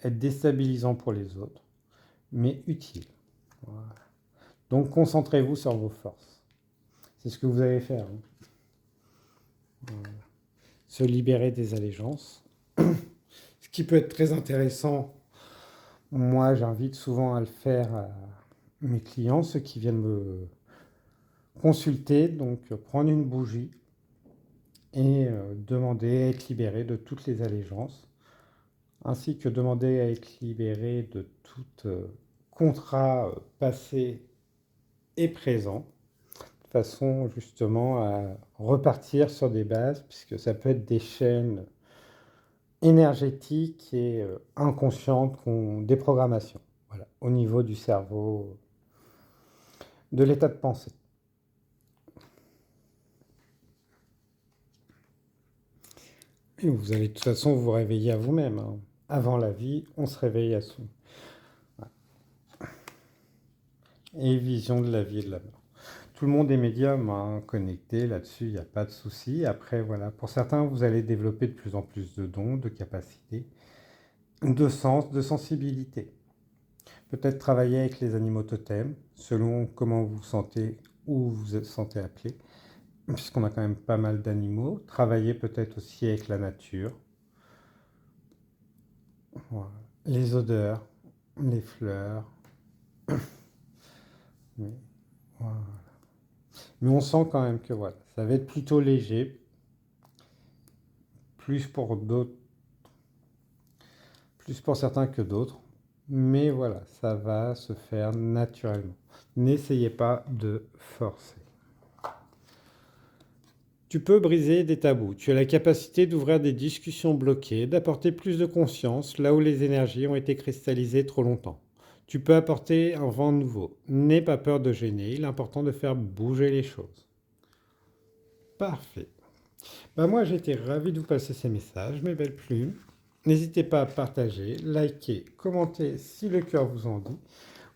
être déstabilisants pour les autres, mais utiles. Voilà. Donc concentrez-vous sur vos forces. C'est ce que vous allez faire, hein. Voilà. Se libérer des allégeances. Ce qui peut être très intéressant, moi j'invite souvent à le faire à mes clients, ceux qui viennent me consulter, donc prendre une bougie et demander à être libéré de toutes les allégeances, ainsi que demander à être libéré de tout contrat passé et présent, de façon justement à repartir sur des bases, puisque ça peut être des chaînes énergétiques et inconscientes, des programmations, voilà, au niveau du cerveau, de l'état de pensée. Et vous allez de toute façon vous réveiller à vous-même, hein. Avant la vie, on se réveille à soi. Et vision de la vie et de la mort. Tout le monde est médium, hein, connecté là-dessus, il n'y a pas de souci. Après, voilà, pour certains, vous allez développer de plus en plus de dons, de capacités, de sens, de sensibilité. Peut-être travailler avec les animaux totems, selon comment vous vous sentez ou vous vous sentez appelé, puisqu'on a quand même pas mal d'animaux. Travailler peut-être aussi avec la nature. Voilà. Les odeurs, les fleurs. Mais, voilà. Mais on sent quand même que voilà, ça va être plutôt léger, plus pour d'autres, plus pour certains que d'autres. Mais voilà, ça va se faire naturellement. N'essayez pas de forcer. Tu peux briser des tabous. Tu as la capacité d'ouvrir des discussions bloquées, d'apporter plus de conscience là où les énergies ont été cristallisées trop longtemps. Tu peux apporter un vent nouveau. N'aie pas peur de gêner, il est important de faire bouger les choses. Parfait. Bah moi j'étais ravi de vous passer ces messages, mes belles plumes. N'hésitez pas à partager, liker, commenter si le cœur vous en dit.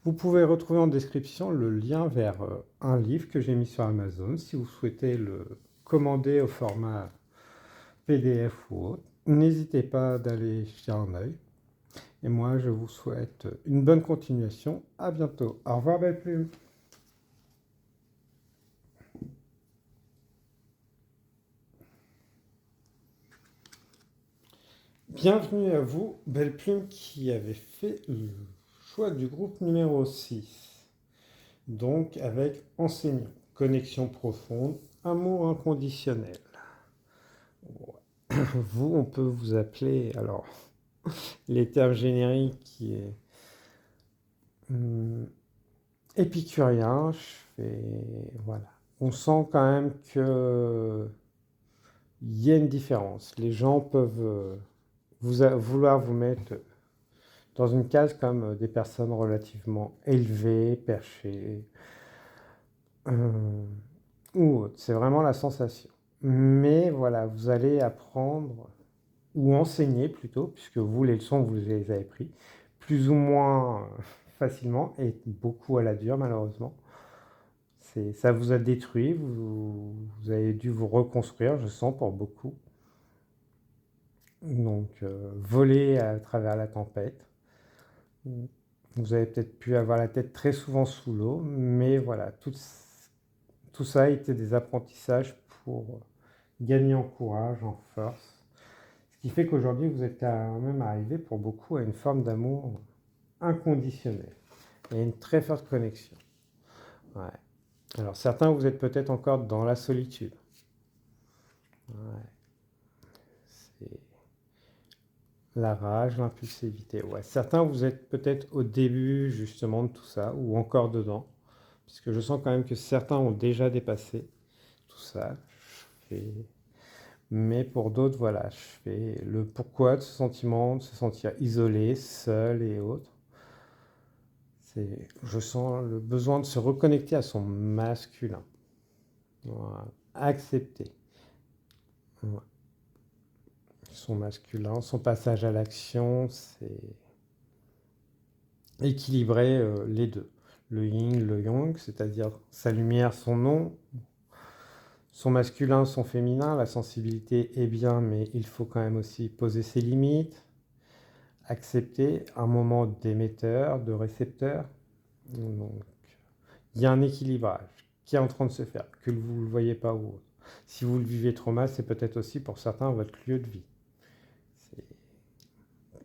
Vous pouvez retrouver en description le lien vers un livre que j'ai mis sur Amazon si vous souhaitez le commander au format PDF ou autre. N'hésitez pas d'aller jeter un œil. Et moi, je vous souhaite une bonne continuation. À bientôt. Au revoir, belle plume. Bienvenue à vous, belle plume qui avait fait le choix du groupe numéro 6. Donc, avec enseignant, connexion profonde, amour inconditionnel. Vous, on peut vous appeler, alors, les termes génériques qui est épicurien, voilà. On sent quand même que il y a une différence. Les gens peuvent vouloir vous mettre dans une case comme des personnes relativement élevées, perchées, euh, ou autres. C'est vraiment la sensation. Mais voilà, vous allez apprendre, ou enseigner plutôt, puisque vous, les leçons, vous les avez pris, plus ou moins facilement, et beaucoup à la dure malheureusement. Ça vous a détruit, vous avez dû vous reconstruire, je sens, pour beaucoup. Donc, voler à travers la tempête. Vous avez peut-être pu avoir la tête très souvent sous l'eau, mais voilà, tout ça a été des apprentissages pour gagner en courage, en force. Ce qui fait qu'aujourd'hui, vous êtes quand même arrivé pour beaucoup à une forme d'amour inconditionnel et une très forte connexion. Ouais. Alors certains, vous êtes peut-être encore dans la solitude. Ouais. C'est la rage, l'impulsivité. Ouais. Certains, vous êtes peut-être au début justement de tout ça, ou encore dedans, puisque je sens quand même que certains ont déjà dépassé tout ça. Mais pour d'autres, voilà, je fais le pourquoi de ce sentiment, de se sentir isolé, seul et autres. Je sens le besoin de se reconnecter à son masculin. Voilà. Accepter. Ouais. son masculin, son passage à l'action, c'est équilibrer les deux. Le yin, le yang, c'est-à-dire sa lumière, son nom, son masculin, son féminin, la sensibilité est bien, mais il faut quand même aussi poser ses limites, accepter un moment d'émetteur, de récepteur. Donc, il y a un équilibrage qui est en train de se faire, que vous ne le voyez pas ou autre. Si vous le vivez trop mal, c'est peut-être aussi pour certains votre lieu de vie.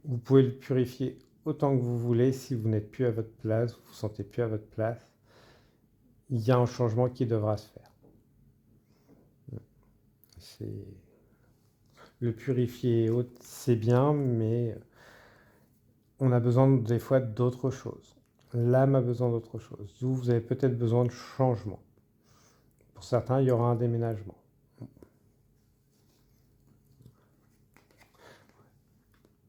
Vous pouvez le purifier autant que vous voulez. Si vous n'êtes plus à votre place, vous ne vous sentez plus à votre place, il y a un changement qui devra se faire. C'est... Le purifier c'est bien, mais on a besoin des fois d'autre chose. L'âme a besoin d'autre chose. Vous avez peut-être besoin de changement. Pour certains, il y aura un déménagement.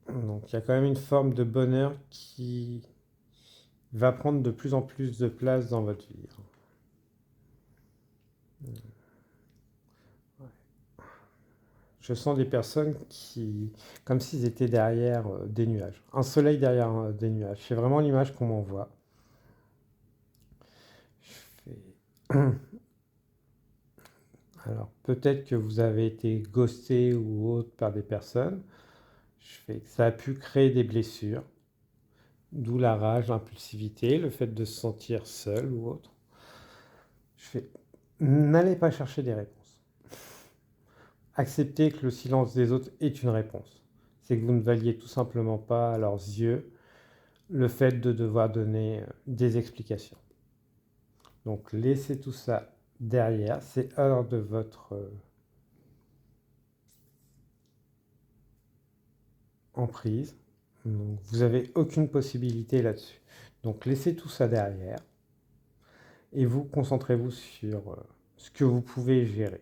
Donc il y a quand même une forme de bonheur qui va prendre de plus en plus de place dans votre vie. Je sens des personnes qui, comme s'ils étaient derrière des nuages. Un soleil derrière des nuages. C'est vraiment l'image qu'on m'envoie. Je fais... Alors peut-être que vous avez été ghosté ou autre par des personnes. Je fais que ça a pu créer des blessures. D'où la rage, l'impulsivité, le fait de se sentir seul ou autre. Je fais, n'allez pas chercher des réponses. Acceptez que le silence des autres est une réponse. C'est que vous ne valiez tout simplement pas à leurs yeux le fait de devoir donner des explications. Donc laissez tout ça derrière, c'est hors de votre emprise. Donc, vous n'avez aucune possibilité là-dessus. Donc laissez tout ça derrière et vous concentrez-vous sur ce que vous pouvez gérer.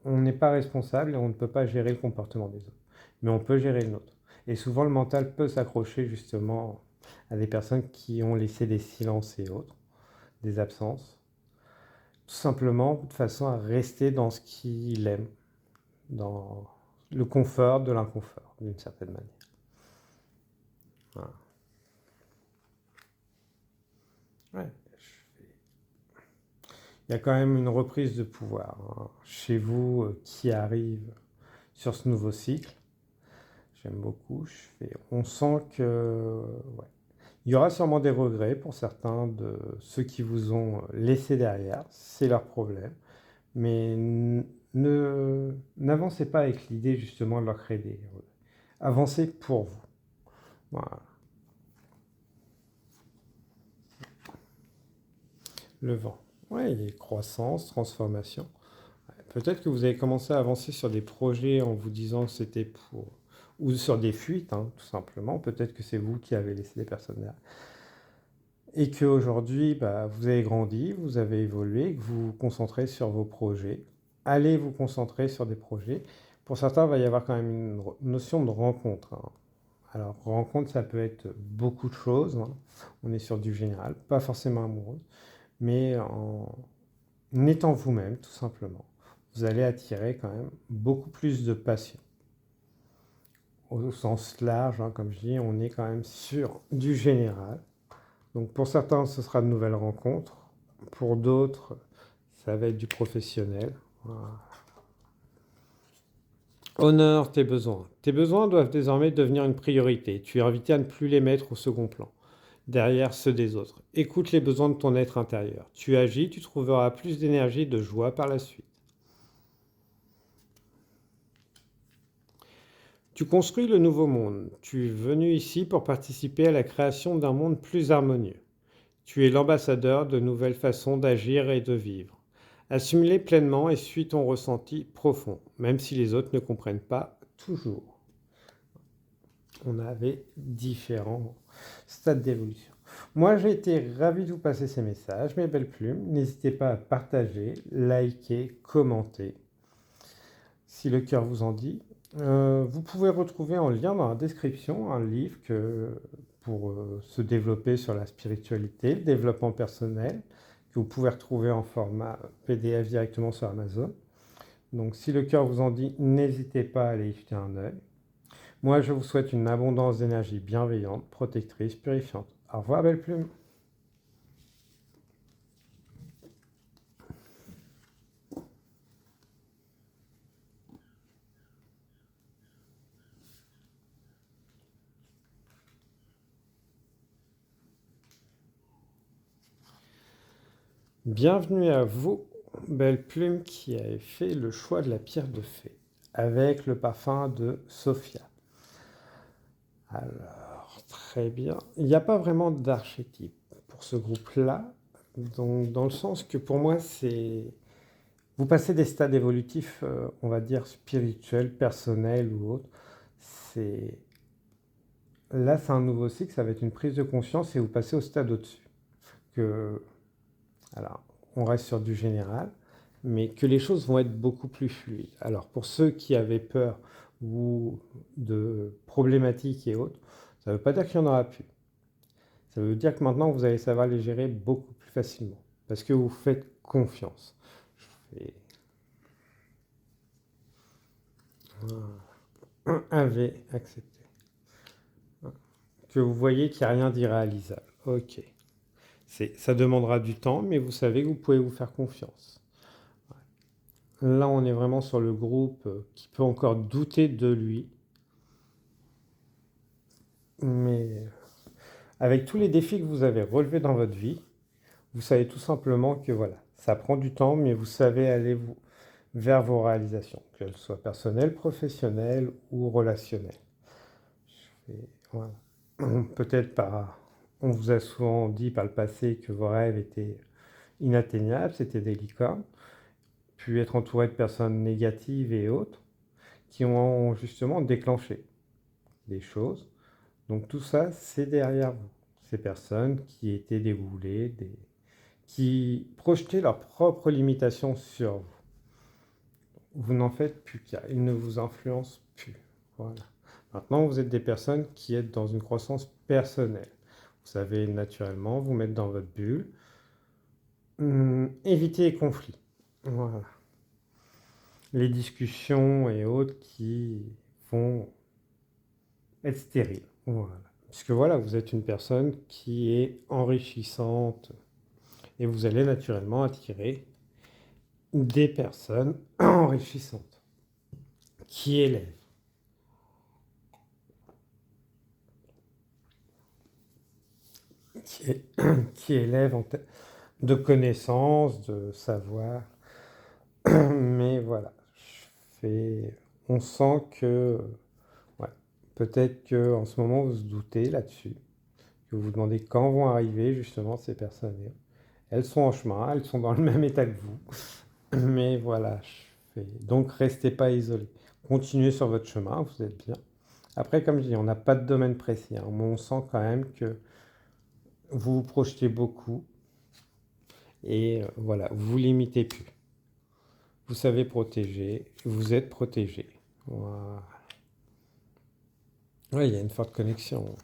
On n'est pas responsable et on ne peut pas gérer le comportement des autres, mais on peut gérer le nôtre. Et souvent le mental peut s'accrocher justement à des personnes qui ont laissé des silences et autres, des absences, tout simplement de façon à rester dans ce qu'il aime, dans le confort de l'inconfort, d'une certaine manière. Voilà. Ouais. Il y a quand même une reprise de pouvoir chez vous qui arrive sur ce nouveau cycle. J'aime beaucoup. On sent que ouais. Il y aura sûrement des regrets pour certains de ceux qui vous ont laissé derrière. C'est leur problème. Mais n'avancez pas avec l'idée justement de leur créer des regrets. Avancez pour vous. Voilà. Le vent. Oui, croissance, transformation. Peut-être que vous avez commencé à avancer sur des projets en vous disant que c'était pour... ou sur des fuites, hein, tout simplement. Peut-être que c'est vous qui avez laissé des personnes derrière. Et qu'aujourd'hui, vous avez grandi, vous avez évolué, que vous vous concentrez sur vos projets. Allez vous concentrer sur des projets. Pour certains, il va y avoir quand même une notion de rencontre. Hein. Alors, rencontre, ça peut être beaucoup de choses. Hein. On est sur du général, pas forcément amoureux, mais en étant vous-même, tout simplement. Vous allez attirer quand même beaucoup plus de passion. Au sens large, hein, comme je dis, on est quand même sur du général. Donc pour certains, ce sera de nouvelles rencontres. Pour d'autres, ça va être du professionnel. Voilà. Honore tes besoins. Tes besoins doivent désormais devenir une priorité. Tu es invité à ne plus les mettre au second plan, derrière ceux des autres. Écoute les besoins de ton être intérieur. Tu agis, tu trouveras plus d'énergie et de joie par la suite. Tu construis le nouveau monde. Tu es venu ici pour participer à la création d'un monde plus harmonieux. Tu es l'ambassadeur de nouvelles façons d'agir et de vivre. Assume-les pleinement et suis ton ressenti profond, même si les autres ne comprennent pas toujours. On avait différents stades d'évolution. Moi, j'ai été ravi de vous passer ces messages, mes belles plumes. N'hésitez pas à partager, liker, commenter, si le cœur vous en dit. Vous pouvez retrouver en lien dans la description un livre pour se développer sur la spiritualité, le développement personnel, que vous pouvez retrouver en format PDF directement sur Amazon. Donc si le cœur vous en dit, n'hésitez pas à aller y jeter un œil. Moi, je vous souhaite une abondance d'énergie bienveillante, protectrice, purifiante. Au revoir, belle plume. Bienvenue à vous, belle plume qui avez fait le choix de la pierre de fée, avec le parfum de Sophia. Alors, très bien. Il n'y a pas vraiment d'archétype pour ce groupe-là, donc dans le sens que pour moi, c'est... Vous passez des stades évolutifs, on va dire spirituels, personnels ou autres. C'est... Là, c'est un nouveau cycle, ça va être une prise de conscience et vous passez au stade au-dessus. Que... Alors, on reste sur du général, mais que les choses vont être beaucoup plus fluides. Alors, pour ceux qui avaient peur ou de problématiques et autres, ça ne veut pas dire qu'il n'y en aura plus. Ça veut dire que maintenant, vous allez savoir les gérer beaucoup plus facilement, parce que vous faites confiance. Je fais un V accepté. Que vous voyez qu'il n'y a rien d'irréalisable. Ok. Ça demandera du temps, mais vous savez que vous pouvez vous faire confiance. Là, on est vraiment sur le groupe qui peut encore douter de lui, mais avec tous les défis que vous avez relevés dans votre vie, vous savez tout simplement que voilà, ça prend du temps, mais vous savez aller vers vos réalisations, qu'elles soient personnelles, professionnelles ou relationnelles. Voilà. Peut-être on vous a souvent dit par le passé que vos rêves étaient inatteignables, c'était des licornes, puis être entouré de personnes négatives et autres qui ont justement déclenché des choses. Donc tout ça, c'est derrière vous. Ces personnes qui étaient déboulées, qui projetaient leurs propres limitations sur vous. Vous n'en faites plus qu'à. Ils ne vous influencent plus. Voilà. Maintenant, vous êtes des personnes qui êtes dans une croissance personnelle. Vous savez naturellement vous mettre dans votre bulle. Éviter les conflits. Voilà. Les discussions et autres qui vont être stériles. Voilà. Puisque voilà, vous êtes une personne qui est enrichissante et vous allez naturellement attirer des personnes enrichissantes qui élèvent, qui, qui élèvent de connaissances, de savoir. Mais voilà, on sent que ouais, peut-être que en ce moment vous vous doutez là-dessus, que vous vous demandez quand vont arriver justement ces personnes. Elles sont en chemin, elles sont dans le même état que vous. Mais voilà, donc restez pas isolés. Continuez sur votre chemin, vous êtes bien. Après, comme je dis, on n'a pas de domaine précis, hein, mais on sent quand même que vous vous projetez beaucoup et voilà, vous vous limitez plus. Vous savez protéger, vous êtes protégé. Voilà. Ouais, il y a une forte connexion.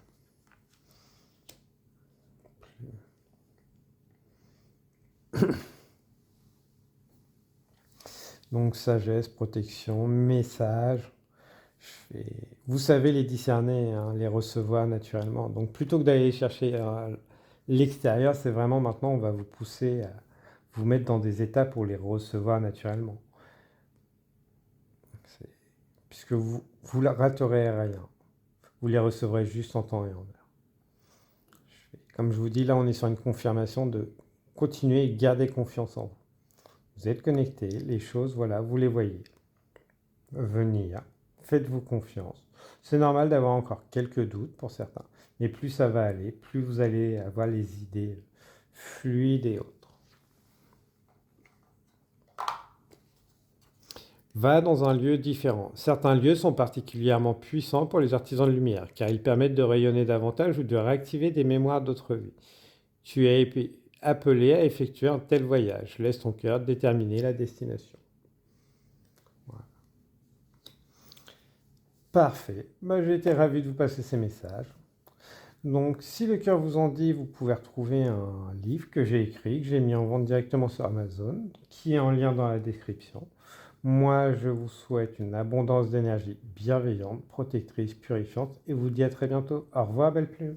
Donc sagesse, protection, message. Vous savez les discerner, hein, les recevoir naturellement. Donc plutôt que d'aller chercher l'extérieur, c'est vraiment maintenant on va vous pousser à vous mettre dans des états pour les recevoir naturellement. Puisque vous ne raterez rien. Vous les recevrez juste en temps et en heure. Comme je vous dis, là on est sur une confirmation de continuer et garder confiance en vous. Vous êtes connecté, les choses, voilà, vous les voyez venir. Faites-vous confiance. C'est normal d'avoir encore quelques doutes pour certains, mais plus ça va aller, plus vous allez avoir les idées fluides et autres. Va dans un lieu différent. Certains lieux sont particulièrement puissants pour les artisans de lumière, car ils permettent de rayonner davantage ou de réactiver des mémoires d'autres vies. Tu es appelé à effectuer un tel voyage. Laisse ton cœur déterminer la destination. Voilà. Parfait. J'ai été ravi de vous passer ces messages. Donc, si le cœur vous en dit, vous pouvez retrouver un livre que j'ai écrit, que j'ai mis en vente directement sur Amazon, qui est en lien dans la description. Moi, je vous souhaite une abondance d'énergie bienveillante, protectrice, purifiante et vous dis à très bientôt. Au revoir, belle plume.